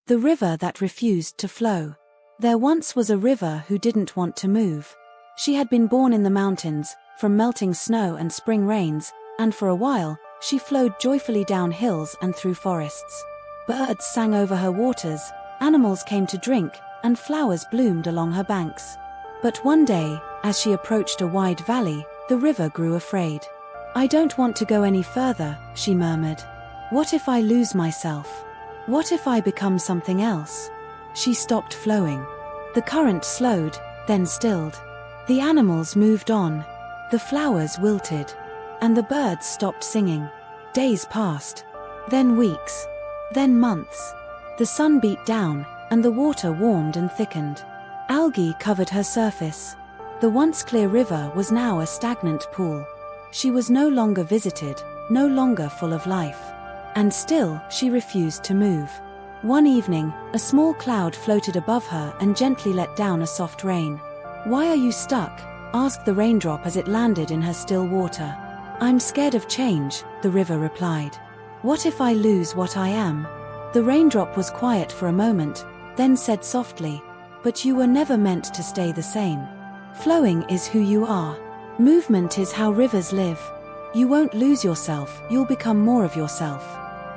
The river that refused to flow. There once was a river who didn't want to move. She had been born in the mountains, from melting snow and spring rains, and for a while, she flowed joyfully down hills and through forests. Birds sang over her waters, animals came to drink, and flowers bloomed along her banks. But one day, as she approached a wide valley, the river grew afraid. "I don't want to go any further," she murmured. "What if I lose myself? What if I become something else?" She stopped flowing. The current slowed, then stilled. The animals moved on. The flowers wilted. And the birds stopped singing. Days passed. Then weeks. Then months. The sun beat down, and the water warmed and thickened. Algae covered her surface. The once clear river was now a stagnant pool. She was no longer visited, no longer full of life. And still, she refused to move. One evening, a small cloud floated above her and gently let down a soft rain. "Why are you stuck?" asked the raindrop as it landed in her still water. "I'm scared of change," the river replied. "What if I lose what I am?" The raindrop was quiet for a moment, then said softly, "But you were never meant to stay the same. Flowing is who you are. Movement is how rivers live. You won't lose yourself, you'll become more of yourself."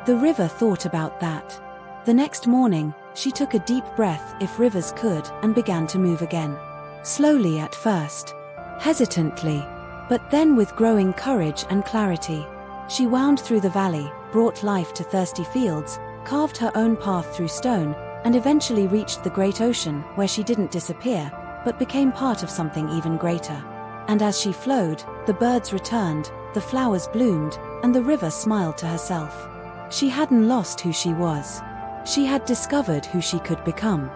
The river thought about that. The next morning, she took a deep breath, if rivers could, and began to move again. Slowly at first. Hesitantly. But then with growing courage and clarity. She wound through the valley, brought life to thirsty fields, carved her own path through stone, and eventually reached the great ocean, where she didn't disappear, but became part of something even greater. And as she flowed, the birds returned, the flowers bloomed, and the river smiled to herself. She hadn't lost who she was. She had discovered who she could become.